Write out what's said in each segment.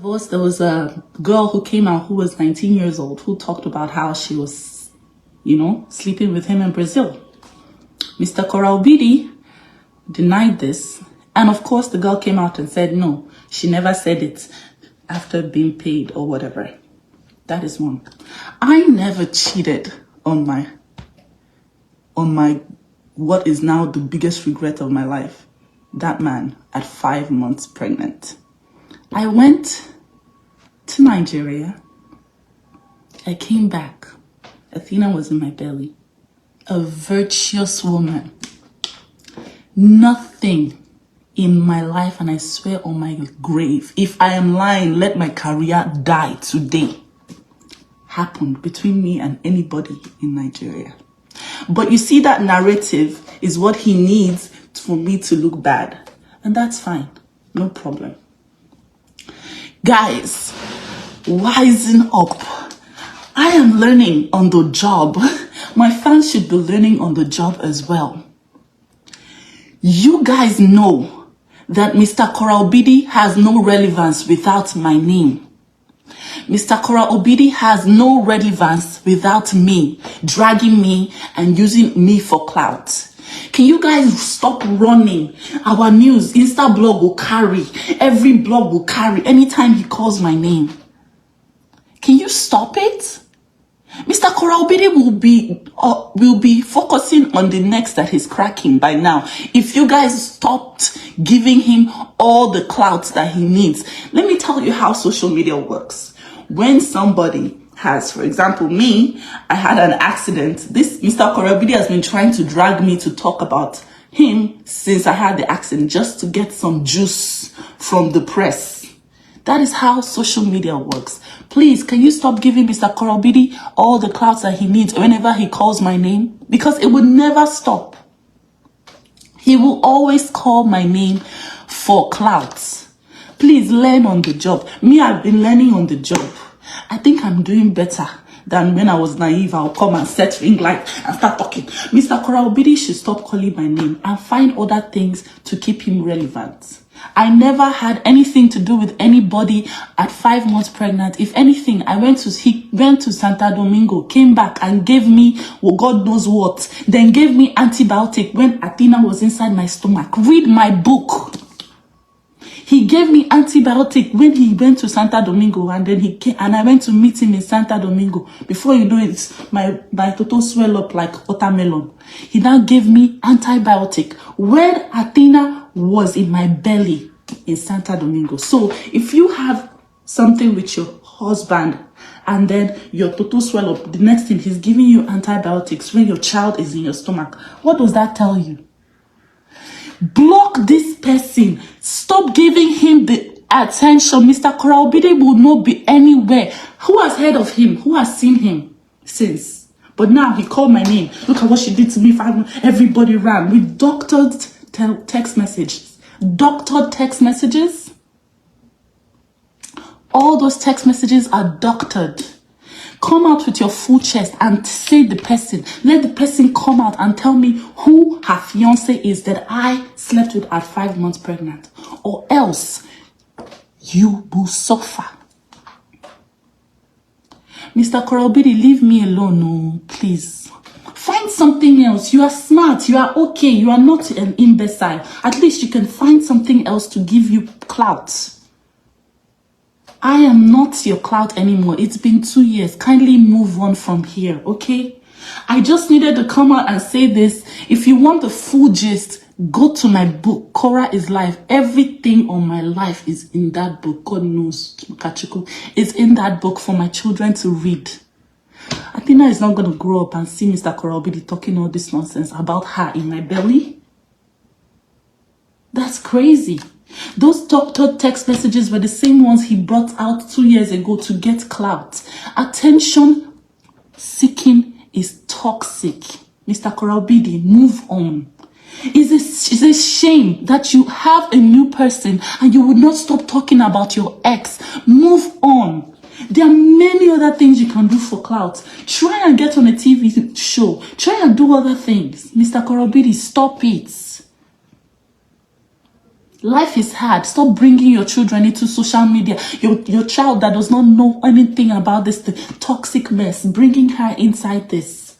divorce, there was a girl who came out who was 19 years old who talked about how she was, sleeping with him in Brazil. Mr. Korra Obidi denied this. And of course, the girl came out and said, no, she never said it after being paid or whatever. That is one. I never cheated on my what is now the biggest regret of my life. That man at 5 months pregnant. I went to Nigeria. I came back. Athena was in my belly. A virtuous woman. Nothing in my life, and I swear on my grave, if I am lying, let my career die today, happened between me and anybody in Nigeria. But you see, that narrative is what he needs for me to look bad. And that's fine. No problem. Guys, wisen up. I am learning on the job. My fans should be learning on the job as well. You guys know that Mr. Korra Obidi has no relevance without my name. Mr. Korra Obidi has no relevance without me, dragging me and using me for clout. Can you guys stop running? Our news, Insta blog will carry. Every blog will carry anytime he calls my name. Can you stop it? Mr. Korra Obidi will be focusing on the necks that he's cracking by now. If you guys stopped giving him all the clout that he needs. Let me tell you how social media works. When somebody has, for example, me, I had an accident. This Mr. Korra Obidi has been trying to drag me to talk about him since I had the accident, just to get some juice from the press. That is how social media works. Please, can you stop giving Mr. Korra Obidi all the clouds that he needs whenever he calls my name? Because it will never stop. He will always call my name for clouds. Please learn on the job. Me, I've been learning on the job. I think I'm doing better than when I was naive. I'll come and set ring light and start talking. Mr. Korra Obidi should stop calling my name and find other things to keep him relevant. I never had anything to do with anybody at 5 months pregnant. If anything, he went to Santo Domingo, came back and gave me, well, God knows what, then gave me antibiotic when Athena was inside my stomach. Read my book. He gave me antibiotic when he went to Santo Domingo, and then he came, and I went to meet him in Santo Domingo. Before you know it, my toto swell up like watermelon. He now gave me antibiotic when Athena was in my belly in Santo Domingo. So if you have something with your husband and then your toto swell up, the next thing he's giving you antibiotics when your child is in your stomach, what does that tell you? Block this person. Stop giving him the attention. Mr. Korra Obidi will not be anywhere. Who has heard of him? Who has seen him since? But now he called my name. Look at what she did to me. Everybody ran with doctored text messages. Doctored text messages. All those text messages are doctored. Come out with your full chest and say the person. Let the person come out and tell me who her fiance is that I slept with at 5 months pregnant. Or else, you will suffer. Mr. Korra Obidi, leave me alone, no, please. Find something else. You are smart. You are okay. You are not an imbecile. At least you can find something else to give you clout. I am not your clout anymore. It's been 2 years. Kindly move on from here, okay? I just needed to come out and say this. If you want the full gist, go to my book, Korra is Life. Everything on my life is in that book. God knows, Kachuku. It's in that book for my children to read. Athena is not going to grow up and see Mr. Korra Obidi talking all this nonsense about her in my belly. That's crazy. Those doctored text messages were the same ones he brought out 2 years ago to get clout. Attention seeking is toxic. Mr. Korra Obidi, move on. It's a shame that you have a new person and you would not stop talking about your ex. Move on. There are many other things you can do for clout. Try and get on a TV show. Try and do other things. Mr. Korra Obidi, stop it. Life is hard. Stop bringing your children into social media. Your child that does not know anything about this, the toxic mess, bringing her inside this.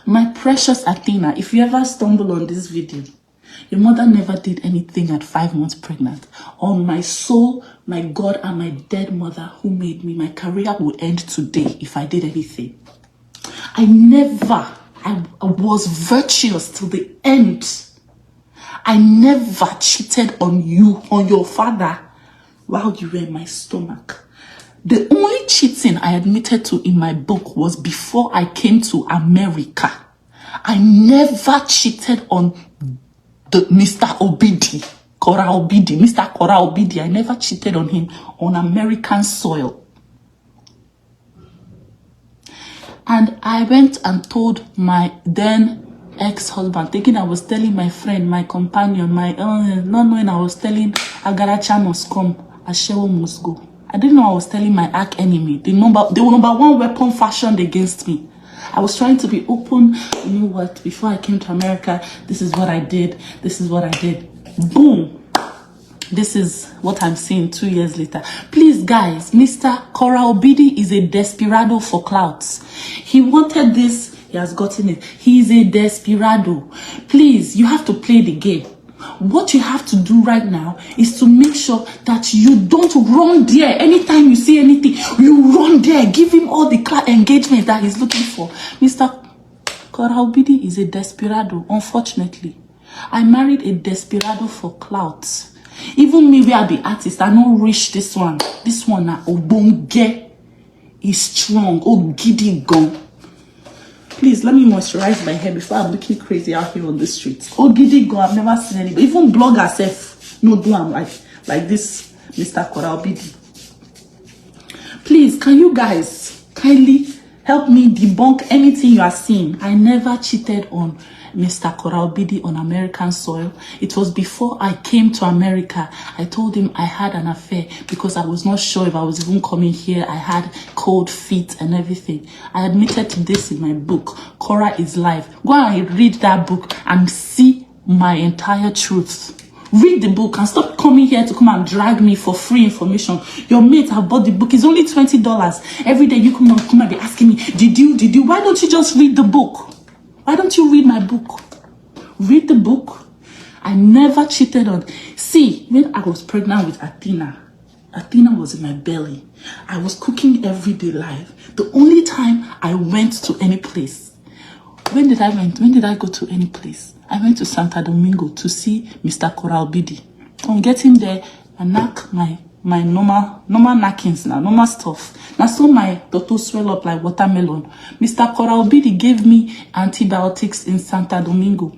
My precious Athena, if you ever stumble on this video, your mother never did anything at 5 months pregnant. On my soul, my God, and my dead mother who made me, my career would end today if I did anything. I was virtuous till the end. I never cheated on you, on your father, while you were in my stomach. The only cheating I admitted to in my book was before I came to America. I never cheated on Mr. Obidi, Korra Obidi, Mr. Korra Obidi. I never cheated on him on American soil. And I went and told my then ex-husband, thinking I was telling my friend, my companion, not knowing I was telling Agaracha must come, Ashewo must go. I didn't know I was telling my arch enemy, the number one weapon fashioned against me. I was trying to be open. You know what? Before I came to America, this is what I did. This is what I did. Boom. This is what I'm seeing 2 years later. Please, guys, Mr. Korra Obidi is a desperado for clouts. He wanted this. He has gotten it. He is a desperado. Please, you have to play the game. What you have to do right now is to make sure that you don't run there. Anytime you see anything, you run there. Give him all the engagement that he's looking for. Mr. Korra Obidi is a desperado, unfortunately. I married a desperado for clout. Even me, we are the artist. I don't reach this one. This one now, Obonge is strong. Oh, giddy gone. Please, let me moisturize my hair before I'm looking crazy out here on the streets. Oh, giddy go, I've never seen anybody. Even bloggers self, no do I'm like this, Mr. Korra Obidi. Please, can you guys kindly help me debunk anything you are seeing? I never cheated on Mr. Korra Obidi on American soil. It was before I came to America. I told him I had an affair because I was not sure if I was even coming here. I had cold feet and everything. I admitted to this in my book, Korra is Life. Go and read that book and see my entire truth. Read the book and stop coming here to come and drag me for free information. Your mates have bought the book. It's only $20. Every day you come and be asking me, did you? Why don't you just read the book? Why don't you read my book? Read the book. I never cheated on. See, when I was pregnant with Athena was in my belly. I was cooking every day live. The only time I went to any place. When did I go to any place? I went to Santo Domingo to see Mr. Korra Obidi. On getting there, I knock my normal knockings now, normal stuff. Now so my toto swell up like watermelon. Mr. Korra Obidi gave me antibiotics in Santo Domingo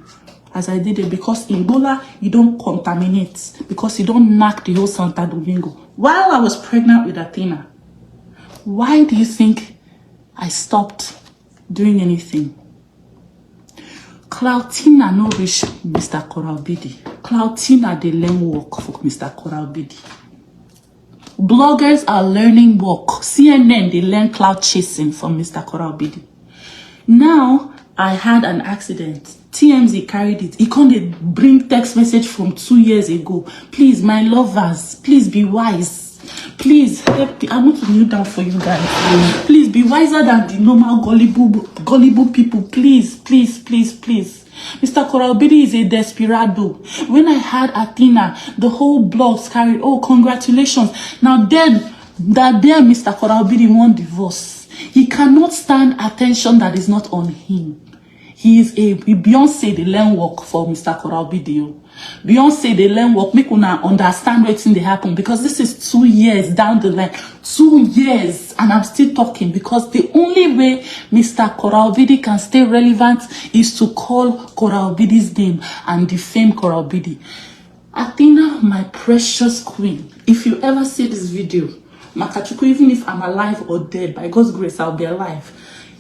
as I did it because in Ebola you don't contaminate because you don't knock the whole Santo Domingo. While I was pregnant with Athena, why do you think I stopped doing anything? Cloutina no reach Mr. Korra Obidi. Cloutina they learn work for Mr. Korra Obidi. Bloggers are learning work. CNN, they learn cloud chasing from Mr. Korra Obidi. Now, I had an accident. TMZ carried it. He can't bring text message from 2 years ago. Please, my lovers, please be wise. Please, help me. I want to kneel down for you guys. Please, be wiser than the normal gullible people. Please, please, please, please. Mr. Korra Obidi is a desperado. When I had Athena, the whole blogs carried, oh, congratulations. Now then, Mr. Korra Obidi won divorce. He cannot stand attention that is not on him. He is a Beyonce, they learn work for Mr. Korra Obidi. Beyonce, they learn work, make una understand what's in the happen because this is 2 years down the line. 2 years, and I'm still talking because the only way Mr. Korra Obidi can stay relevant is to call Korra Obidi's name and defame Korra Obidi. Athena, my precious queen, if you ever see this video, Makachuku, even if I'm alive or dead, by God's grace, I'll be alive.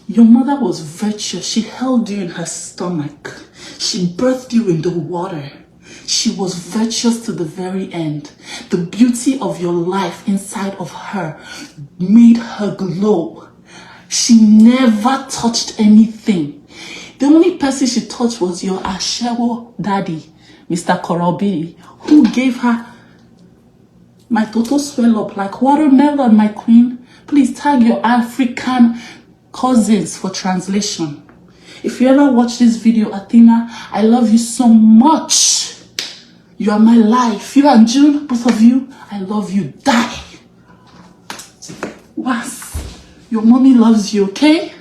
Your mother was virtuous. She held you in her stomach. She birthed you in the water. She was virtuous to the very end. The beauty of your life inside of her made her glow. She never touched anything. The only person she touched was your Ashewo daddy, Mr. Korra Obidi, who gave her my total swell up like watermelon, my queen. Please tag your African cousins for translation. If you ever watch this video, Athena, I love you so much. You are my life. You and June, both of you, I love you. Die. Was, your mommy loves you, okay?